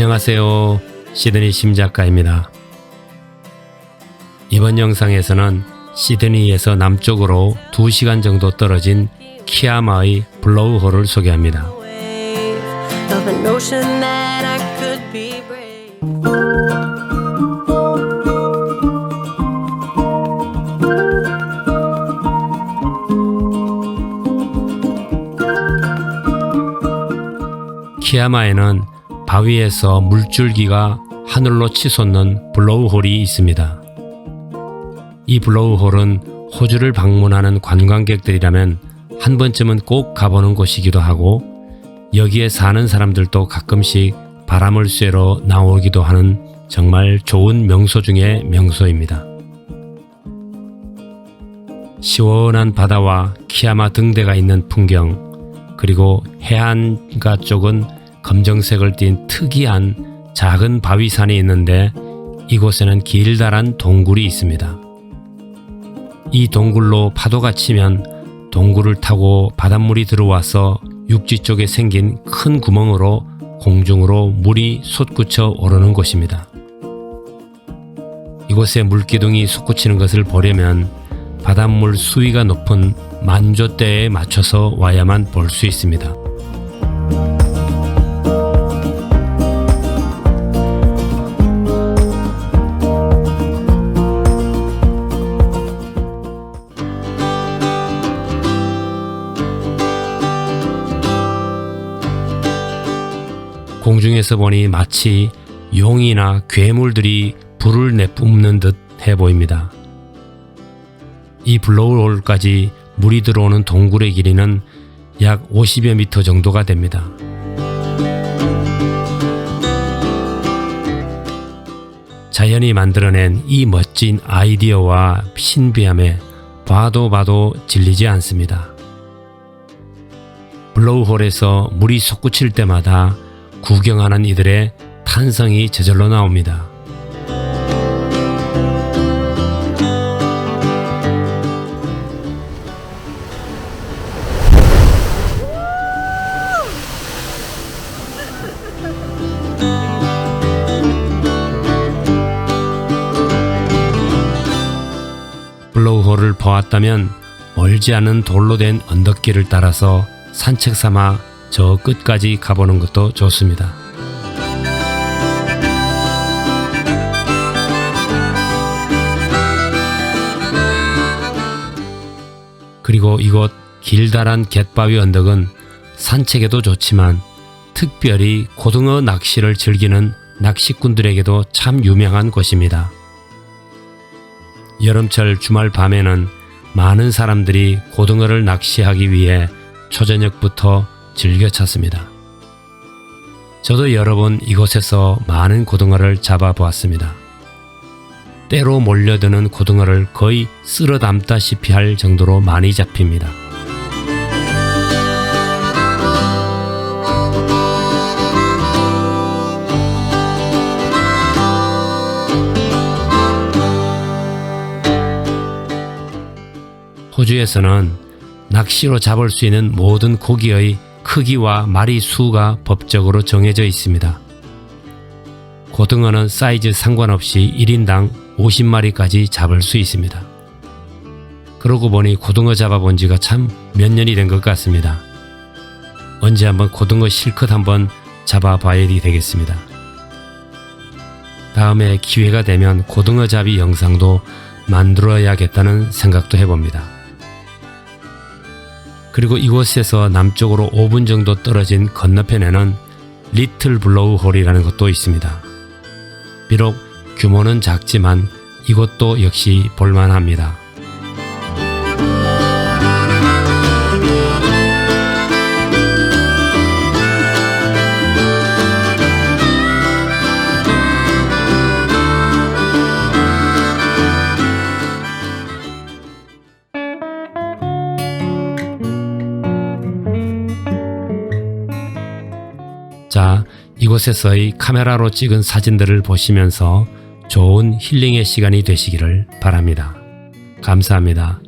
안녕하세요. 시드니 심작가입니다. 이번 영상에서는 시드니에서 남쪽으로 2시간 정도 떨어진 키아마의 블로우홀을 소개합니다. 키아마에는 바위에서 물줄기가 하늘로 치솟는 블로우홀이 있습니다. 이 블로우홀은 호주를 방문하는 관광객들이라면 한 번쯤은 꼭 가보는 곳이기도 하고 여기에 사는 사람들도 가끔씩 바람을 쐬러 나오기도 하는 정말 좋은 명소 중의 명소입니다. 시원한 바다와 키아마 등대가 있는 풍경, 그리고 해안가 쪽은 검정색을 띤 특이한 작은 바위산이 있는데 이곳에는 길다란 동굴이 있습니다. 이 동굴로 파도가 치면 동굴을 타고 바닷물이 들어와서 육지 쪽에 생긴 큰 구멍으로 공중으로 물이 솟구쳐 오르는 곳입니다. 이곳에 물기둥이 솟구치는 것을 보려면 바닷물 수위가 높은 만조대에 맞춰서 와야만 볼 수 있습니다. 공중에서 보니 마치 용이나 괴물들이 불을 내뿜는 듯 해 보입니다. 이 블로우홀까지 물이 들어오는 동굴의 길이는 약 50여 미터 정도가 됩니다. 자연이 만들어낸 이 멋진 아이디어와 신비함에 봐도 질리지 않습니다. 블로우홀에서 물이 솟구칠 때마다 구경하는 이들의 탄성이 저절로 나옵니다. 블로우홀을 보았다면 멀지 않은 돌로 된 언덕길을 따라서 산책 삼아 저 끝까지 가보는 것도 좋습니다. 그리고 이곳 길다란 갯바위 언덕은 산책에도 좋지만 특별히 고등어 낚시를 즐기는 낚시꾼들에게도 참 유명한 곳입니다. 여름철 주말 밤에는 많은 사람들이 고등어를 낚시하기 위해 초저녁부터 즐겨 찾습니다. 저도 여러 번 이곳에서 많은 고등어를 잡아보았습니다. 때로 몰려드는 고등어를 거의 쓸어 담다시피 할 정도로 많이 잡힙니다. 호주에서는 낚시로 잡을 수 있는 모든 고기의 크기와 마리 수가 법적으로 정해져 있습니다. 고등어는 사이즈 상관없이 1인당 50마리까지 잡을 수 있습니다. 그러고 보니 고등어 잡아본 지가 참 몇 년이 된 것 같습니다. 언제 한번 고등어 실컷 한번 잡아봐야 되겠습니다. 다음에 기회가 되면 고등어 잡이 영상도 만들어야겠다는 생각도 해봅니다. 그리고 이곳에서 남쪽으로 5분 정도 떨어진 건너편에는 리틀 블로우홀이라는 것도 있습니다. 비록 규모는 작지만 이곳도 역시 볼만합니다. 자, 이곳에서의 카메라로 찍은 사진들을 보시면서 좋은 힐링의 시간이 되시기를 바랍니다. 감사합니다.